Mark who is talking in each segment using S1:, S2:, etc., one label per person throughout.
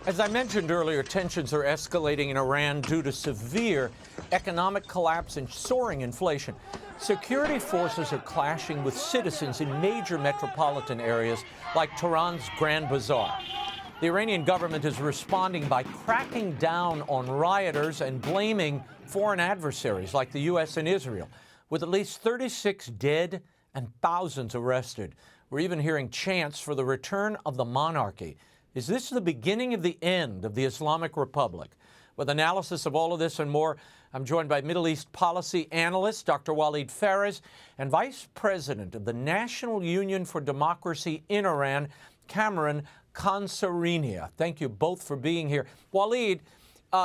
S1: As I mentioned earlier, tensions are escalating in Iran due to severe economic collapse and soaring inflation. Security forces are clashing with citizens in major metropolitan areas like Tehran's Grand Bazaar. The Iranian government is responding by cracking down on rioters and blaming foreign adversaries like the U.S. and Israel, with at least 36 dead and thousands arrested. We're even hearing chants for the return of the monarchy. Is this the beginning of the end of the Islamic Republic? With analysis of all of this and more, I'm joined by Middle East policy analyst Dr. Walid Phares and Vice President of the National Union for Democracy in Iran, Cameron Khansarinia. Thank you both for being here. Walid,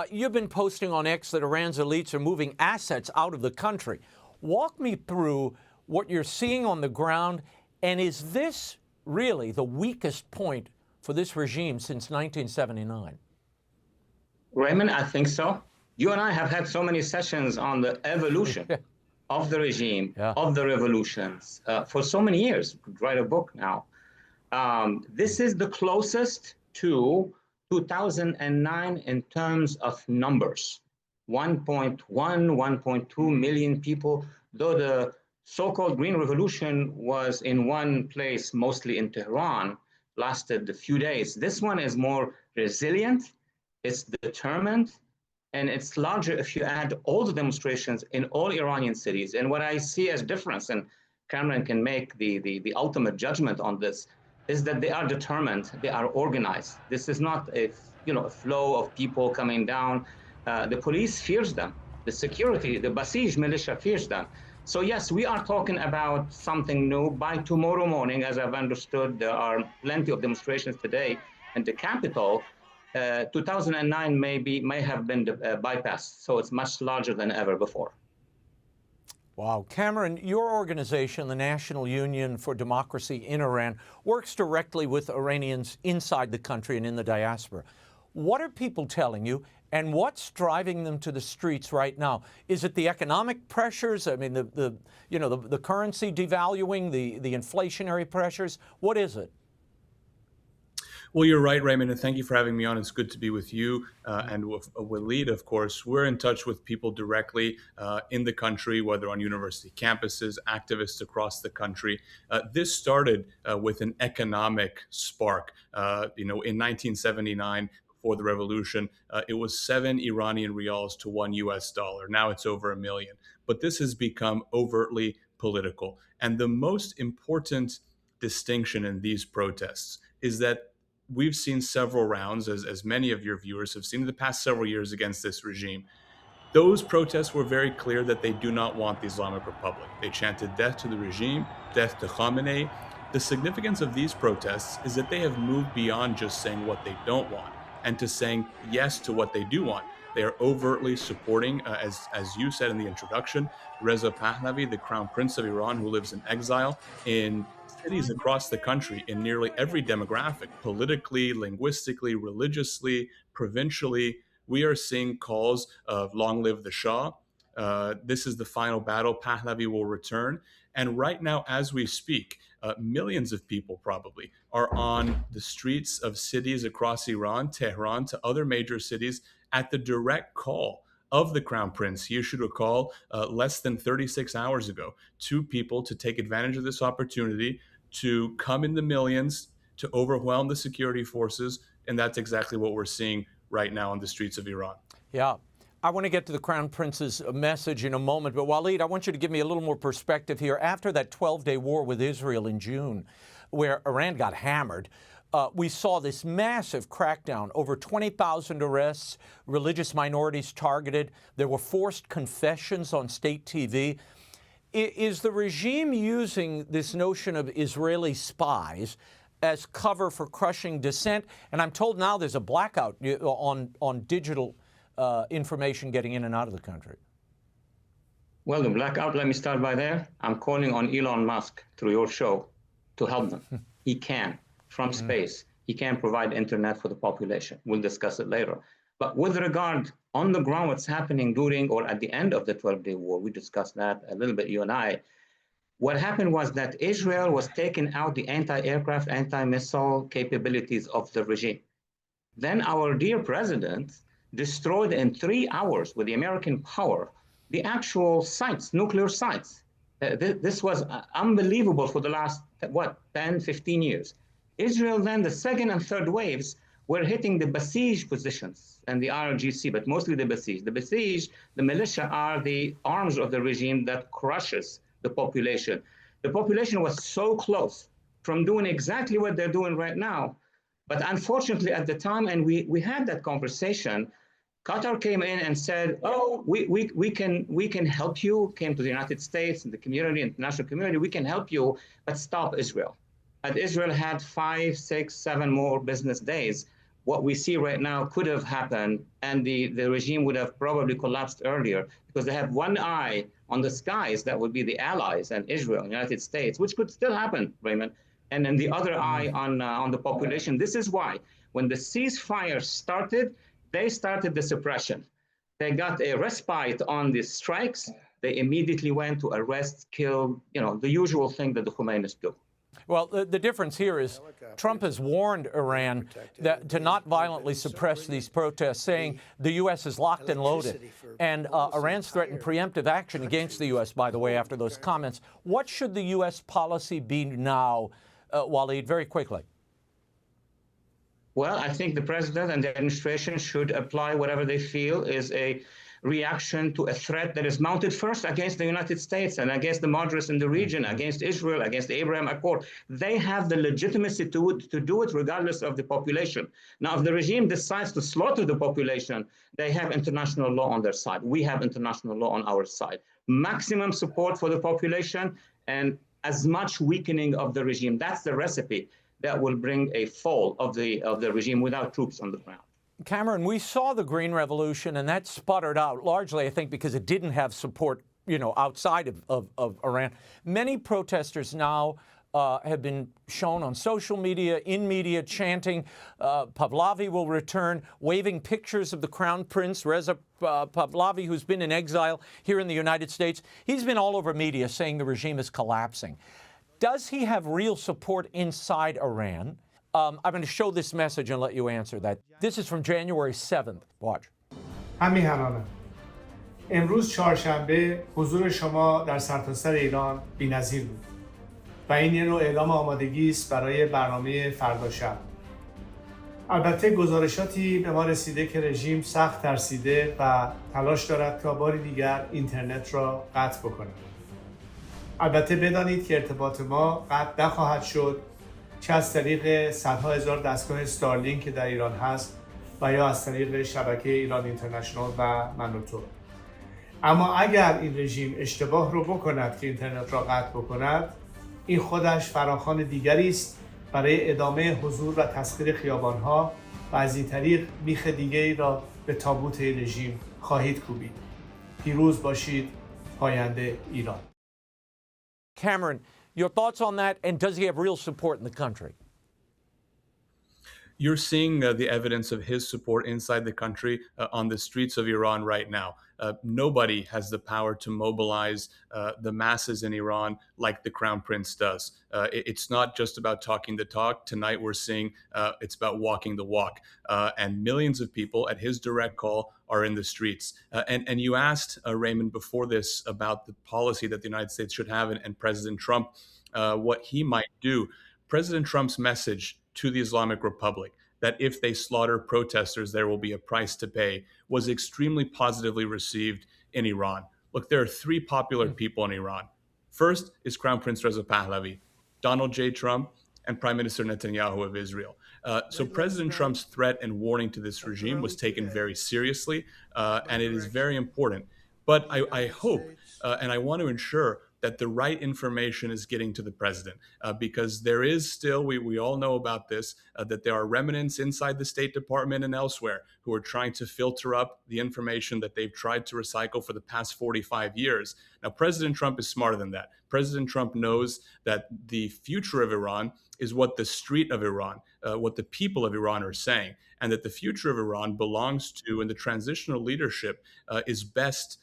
S1: you've been posting on X that Iran's elites are moving assets out of the country. Walk me through what you're seeing on the ground, and is this really the weakest point for this regime since 1979?
S2: Raymond, I think so. You and I have had so many sessions on the evolution of the regime, of the revolutions, for so many years. We could write a book now. This is the closest to 2009 in terms of numbers. 1.1, 1.2 million people, though the so-called Green Revolution was in one place, mostly in Tehran, lasted a few days. This one is more resilient, it's determined, and it's larger if you add all the demonstrations in all Iranian cities. And what I see as difference, and Cameron can make the ultimate judgment on this, is that they are determined, they are organized. This is not a flow of people coming down. The police fears them, the security, the Basij militia fears them. So yes, we are talking about something new. By tomorrow morning, as I've understood, there are plenty of demonstrations today in the capital. 2009 may have been bypassed, so it's much larger than ever before.
S1: Wow. Cameron, your organization, the National Union for Democracy in Iran, works directly with Iranians inside the country and in the diaspora. What are people telling you, and what's driving them to the streets right now? Is it the economic pressures? I mean, the currency devaluing, the inflationary pressures? What is it?
S3: Well, you're right, Raymond, and thank you for having me on. It's good to be with you and with Walid, of course. We're in touch with people directly in the country, whether on university campuses, activists across the country. This started with an economic spark. In 1979, before the revolution, it was 7 Iranian rials to 1 US dollar. Now it's over 1 million. But this has become overtly political. And the most important distinction in these protests is that we've seen several rounds, as many of your viewers have seen in the past several years, against this regime. Those protests were very clear that they do not want the Islamic Republic. They chanted death to the regime, death to Khamenei. The significance of these protests is that they have moved beyond just saying what they don't want and to saying yes to what they do want. They are overtly supporting, as you said in the introduction, Reza Pahlavi, the Crown Prince of Iran, who lives in exile in cities across the country in nearly every demographic, politically, linguistically, religiously, provincially. We are seeing calls of long live the Shah. This is the final battle. Pahlavi will return. And right now, as we speak, millions of people probably are on the streets of cities across Iran, Tehran, to other major cities at the direct call of the Crown Prince. He issued a call less than 36 hours ago to people to take advantage of this opportunity to come in the millions, to overwhelm the security forces. And that's exactly what we're seeing right now on the streets of Iran.
S1: Yeah. I want to get to the Crown Prince's message in a moment, but Walid, I want you to give me a little more perspective here. After that 12-day war with Israel in June, where Iran got hammered, we saw this massive crackdown, over 20,000 arrests, religious minorities targeted. There were forced confessions on state TV. Is the regime using this notion of Israeli spies as cover for crushing dissent? And I'm told now there's a blackout on digital information getting in and out of the country.
S2: Well, the blackout, let me start by there. I'm calling on Elon Musk through your show to help them. He can, from space. He can provide internet for the population. We'll discuss it later. But with regard on the ground, what's happening during or at the end of the 12-day war, we discussed that a little bit, you and I. What happened was that Israel was taking out the anti-aircraft, anti-missile capabilities of the regime. Then our dear president destroyed in 3 hours with the American power the actual sites, nuclear sites. This was unbelievable for the last, 10, 15 years. Israel then, the second and third waves, were hitting the besieged positions and the RGC, but mostly the besieged. The besieged, the militia, are the arms of the regime that crushes the population. The population was so close from doing exactly what they're doing right now. But unfortunately, at the time, and we had that conversation, Qatar came in and said, oh, we can help you, came to the United States and the community, international community, we can help you, but stop Israel. And Israel had 5, 6, 7 more business days. What we see right now could have happened, and the regime would have probably collapsed earlier because they have one eye on the skies that would be the allies and Israel, the United States, which could still happen, Raymond, and then the other eye on the population. This is why when the ceasefire started, they started the suppression. They got a respite on the strikes. They immediately went to arrest, kill, the usual thing that the Khomeinis do.
S1: Well, the difference here is Trump has warned Iran to not violently suppress these protests, saying the U.S. is locked and loaded. And Iran's threatened preemptive action against the U.S., by the way, after those comments. What should the U.S. policy be now, Walid, very quickly?
S2: Well, I think the president and the administration should apply whatever they feel is a reaction to a threat that is mounted first against the United States and against the moderates in the region, against Israel, against the Abraham Accord. They have the legitimacy to do it regardless of the population. Now, if the regime decides to slaughter the population, they have international law on their side. We have international law on our side. Maximum support for the population and as much weakening of the regime. That's the recipe that will bring a fall of the regime without troops on the ground.
S1: Cameron, we saw the Green Revolution, and that sputtered out largely, I think, because it didn't have support, outside of Iran. Many protesters now have been shown on social media, in media, chanting Pahlavi will return, waving pictures of the Crown Prince, Reza Pahlavi, who's been in exile here in the United States. He's been all over media saying the regime is collapsing. Does he have real support inside Iran? I'm going to show this message and let you answer that. This is from January 7th. Watch.
S4: همیهنانم امروز چهارشنبه حضور شما در سرتاسر ایران بی‌نظیر بود و این یه نوع اعلام آمادگی است برای برنامه فردا شب. البته گزارشاتی به ما رسیده که رژیم سخت ترسیده و تلاش دارد تا بار دیگر اینترنت را قطع بکند. البته بدانید که ارتباط ما قطع نخواهد شد، چه از طریق صدها هزار دستگاه استارلینک که در ایران هست و یا از طریق شبکه ایران اینترنشنال و من و تو. اما اگر این رژیم اشتباه رو بکند که اینترنت را قطع بکند، این خودش فراخوان دیگری است برای ادامه حضور و تسخیر خیابانها و از این طریق بیخ دیگری را به تابوت رژیم خواهید کوبید. پیروز باشید پاینده ایران.
S1: Cameron, your thoughts on that, and does he have real support in the country?
S3: You're seeing the evidence of his support inside the country on the streets of Iran right now. Nobody has the power to mobilize the masses in Iran like the Crown Prince does. It's not just about talking the talk. Tonight we're seeing it's about walking the walk. And millions of people at his direct call are in the streets. And you asked, Raymond, before this about the policy that the United States should have and President Trump, what he might do. President Trump's message to the Islamic Republic that if they slaughter protesters, there will be a price to pay, was extremely positively received in Iran. Look, there are three popular people in Iran. First is Crown Prince Reza Pahlavi, Donald J. Trump, and Prime Minister Netanyahu of Israel. So President Trump's threat and warning to this regime was taken very seriously, and it is very important. But I hope and I want to ensure that the right information is getting to the president, because there is still, we all know about this, that there are remnants inside the State Department and elsewhere who are trying to filter up the information that they've tried to recycle for the past 45 years. Now, President Trump is smarter than that. President Trump knows that the future of Iran is what the street of Iran, what the people of Iran are saying, and that the future of Iran belongs to, and the transitional leadership is best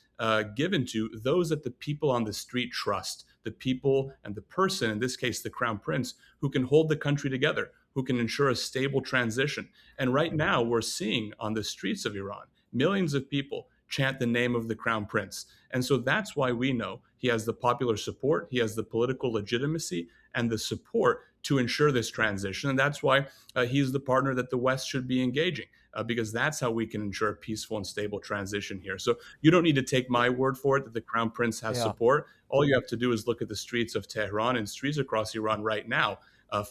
S3: given to those that the people on the street trust, the people and the person, in this case, the Crown Prince, who can hold the country together, who can ensure a stable transition. And right now, we're seeing on the streets of Iran, millions of people chant the name of the crown prince. And so that's why we know he has the popular support, he has the political legitimacy and the support to ensure this transition. And that's why he's the partner that the West should be engaging, because that's how we can ensure a peaceful and stable transition here. So you don't need to take my word for it that the crown prince has support. All you have to do is look at the streets of Tehran and streets across Iran right now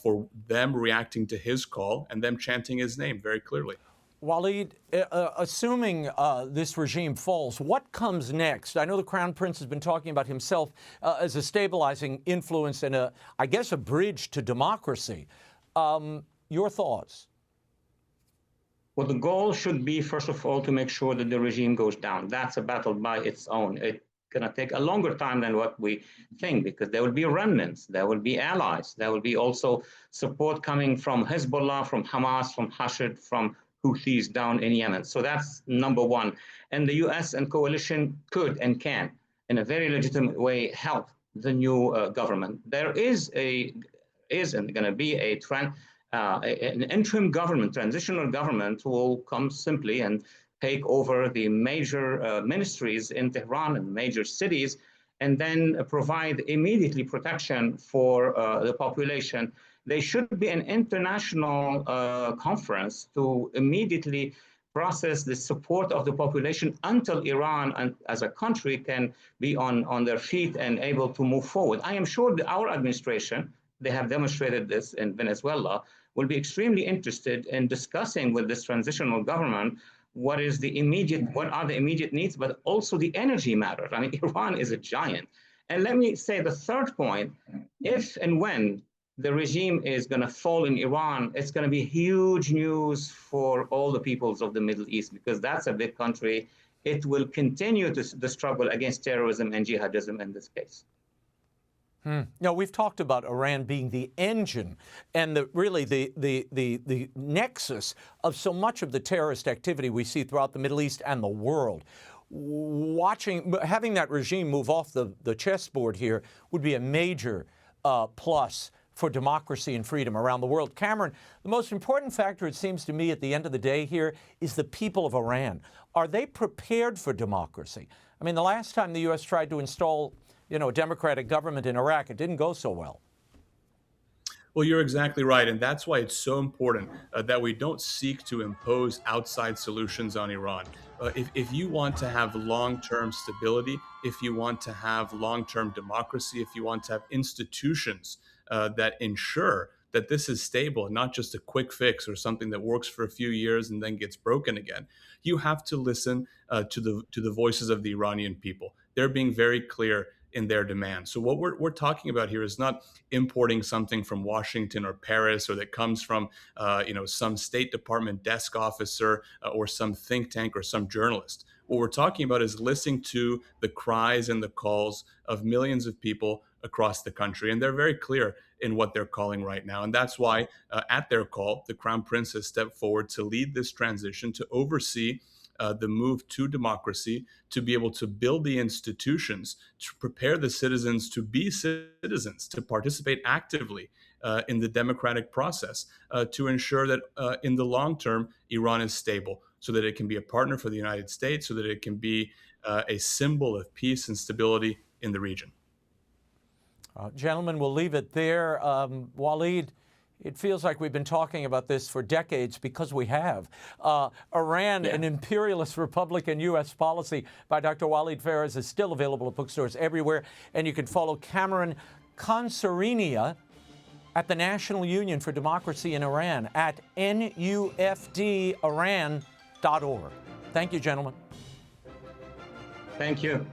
S3: for them reacting to his call and them chanting his name very clearly.
S1: Walid, assuming this regime falls, what comes next? I know the Crown Prince has been talking about himself as a stabilizing influence and, I guess, a bridge to democracy. Your thoughts?
S2: Well, the goal should be, first of all, to make sure that the regime goes down. That's a battle by its own. It's going to take a longer time than what we think, because there will be remnants, there will be allies, there will be also support coming from Hezbollah, from Hamas, from Hashd, from Houthis down in Yemen. So that's number one. And the US and coalition could and can, in a very legitimate way, help the new government. There is going to be an interim government, transitional government, who will come simply and take over the major ministries in Tehran and major cities, and then provide immediately protection for the population. There should be an international conference to immediately process the support of the population until Iran and as a country can be on their feet and able to move forward. I am sure that our administration, they have demonstrated this in Venezuela, will be extremely interested in discussing with this transitional government what are the immediate needs, but also the energy matter. I mean, Iran is a giant. And let me say the third point, if and when the regime is going to fall in Iran, it's going to be huge news for all the peoples of the Middle East, because that's a big country. It will continue the struggle against terrorism and jihadism in this case.
S1: Now, we've talked about Iran being the engine and really the nexus of so much of the terrorist activity we see throughout the Middle East and the world. Having that regime move off the chessboard here would be a major plus for democracy and freedom around the world. Cameron, the most important factor, it seems to me, at the end of the day here is the people of Iran. Are they prepared for democracy? I mean, the last time the U.S. tried to install, a democratic government in Iraq, it didn't go so well.
S3: Well, you're exactly right. And that's why it's so important that we don't seek to impose outside solutions on Iran. If you want to have long-term stability, if you want to have long-term democracy, if you want to have institutions that ensure that this is stable and not just a quick fix or something that works for a few years and then gets broken again, you have to listen to the voices of the Iranian people. They're being very clear in their demands. So what we're talking about here is not importing something from Washington or Paris, or that comes from some State Department desk officer or some think tank or some journalist. What we're talking about is listening to the cries and the calls of millions of people across the country, and they're very clear in what they're calling right now. And that's why at their call, the Crown Prince has stepped forward to lead this transition, to oversee the move to democracy, to be able to build the institutions, to prepare the citizens to be citizens, to participate actively in the democratic process, to ensure that in the long term, Iran is stable, so that it can be a partner for the United States, so that it can be a symbol of peace and stability in the region.
S1: Gentlemen, we'll leave it there. Walid, it feels like we've been talking about this for decades, because we have. Iran, an imperialist republic and U.S. policy by Dr. Walid Phares is still available at bookstores everywhere. And you can follow Cameron Khansarinia at the National Union for Democracy in Iran at NUFDIran.org. Thank you, gentlemen.
S2: Thank you.